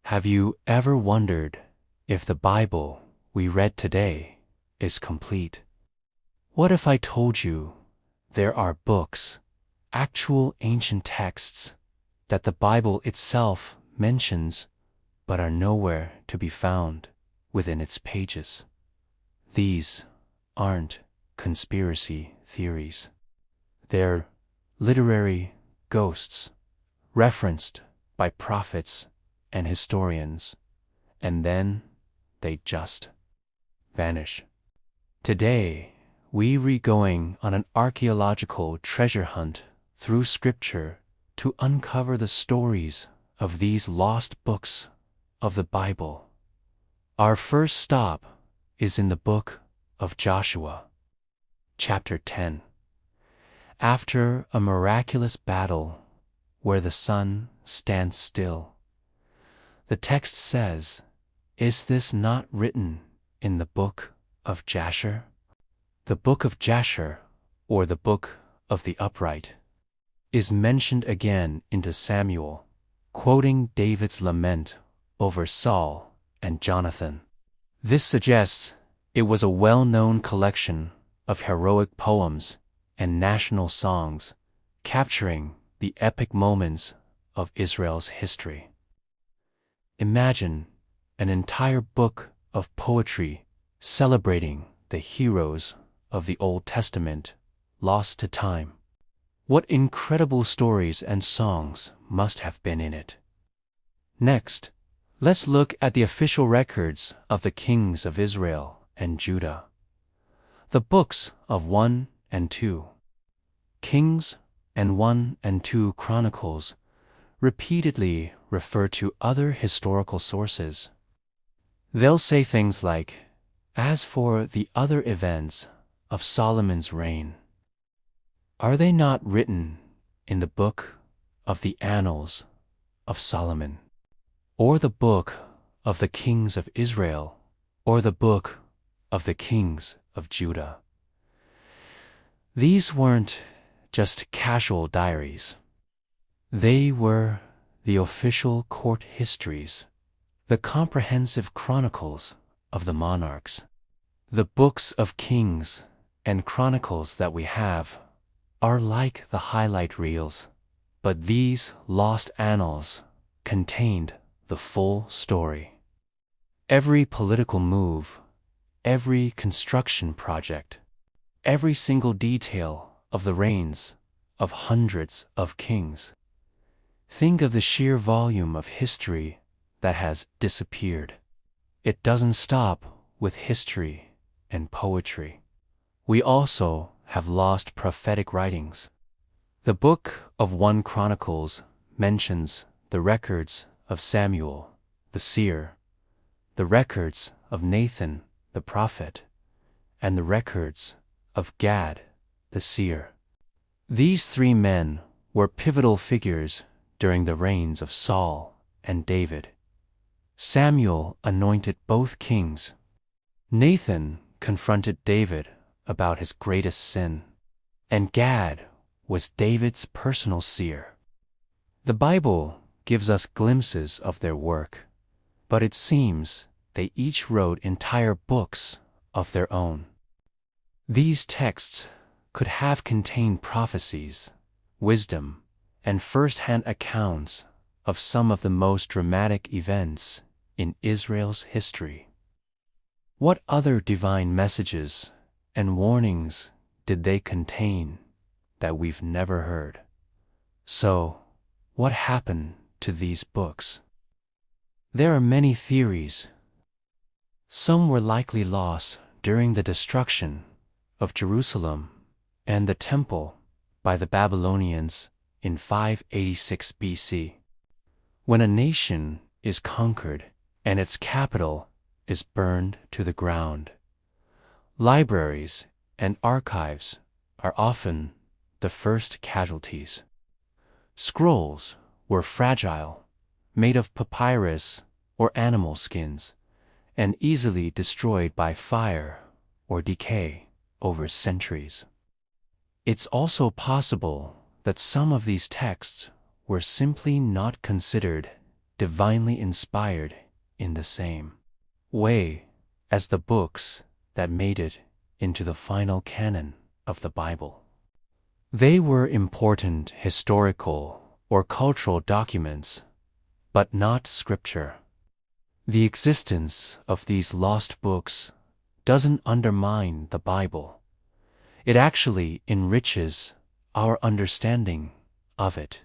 Have you ever wondered if the Bible we read today is complete? What if I told you there are books, actual ancient texts, that the Bible itself mentions but are nowhere to be found within its pages? These aren't conspiracy theories. They're literary ghosts referenced by prophets and historians, and then they just vanish. Today, we're going on an archaeological treasure hunt through Scripture to uncover the stories of these lost books of the Bible. Our first stop is in the book of Joshua, chapter 10. After a miraculous battle where the sun stands still, the text says, "Is this not written in the book of Jasher?" The book of Jasher, or the book of the upright, is mentioned again in Samuel, quoting David's lament over Saul and Jonathan. This suggests it was a well-known collection of heroic poems and national songs capturing the epic moments of Israel's history. Imagine an entire book of poetry celebrating the heroes of the Old Testament lost to time. What incredible stories and songs must have been in it. Next, let's look at the official records of the kings of Israel and Judah. The books of 1 and 2 Kings and 1 and 2 Chronicles repeatedly refer to other historical sources. They'll say things like, "As for the other events of Solomon's reign, are they not written in the book of the Annals of Solomon, or the book of the kings of Israel, or the book of the kings of Judah?" These weren't just casual diaries. They were the official court histories, the comprehensive chronicles of the monarchs. The books of Kings and Chronicles that we have are like the highlight reels, but these lost annals contained the full story. Every political move, every construction project, every single detail of the reigns of hundreds of kings. Think of the sheer volume of history that has disappeared. It doesn't stop with history and poetry. We also have lost prophetic writings. The book of 1 Chronicles mentions the records of Samuel, the seer, the records of Nathan, the prophet, and the records of Gad, the seer. These 3 men were pivotal figures during the reigns of Saul and David. Samuel anointed both kings. Nathan confronted David about his greatest sin, and Gad was David's personal seer. The Bible gives us glimpses of their work, but it seems they each wrote entire books of their own. These texts could have contained prophecies, wisdom, and first-hand accounts of some of the most dramatic events in Israel's history. What other divine messages and warnings did they contain that we've never heard? So, what happened to these books? There are many theories. Some were likely lost during the destruction of Jerusalem and the temple by the Babylonians in 586 BC. When a nation is conquered and its capital is burned to the ground, libraries and archives are often the first casualties. Scrolls were fragile, made of papyrus or animal skins, and easily destroyed by fire or decay over centuries. It's also possible that some of these texts were simply not considered divinely inspired in the same way as the books that made it into the final canon of the Bible. They were important historical or cultural documents, but not scripture. The existence of these lost books doesn't undermine the Bible. It actually enriches our understanding of it.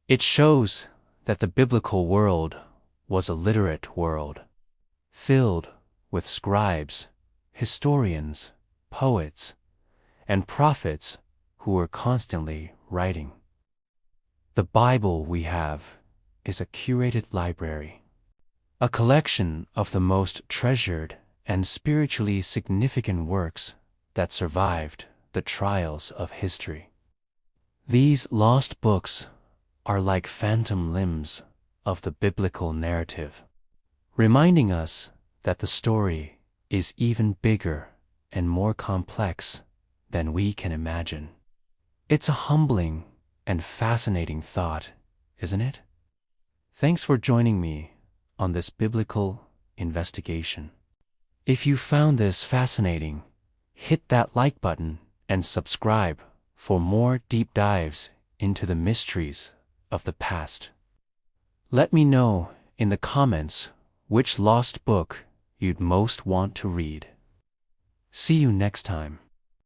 It shows that the biblical world was a literate world, filled with scribes, historians, poets, and prophets who were constantly writing. The Bible we have is a curated library, a collection of the most treasured and spiritually significant works that survived the trials of history. These lost books are like phantom limbs of the biblical narrative, reminding us that the story is even bigger and more complex than we can imagine. It's a humbling and fascinating thought, isn't it? Thanks for joining me on this biblical investigation. If you found this fascinating, hit that like button and subscribe for more deep dives into the mysteries of the past. Let me know in the comments which lost book you'd most want to read. See you next time.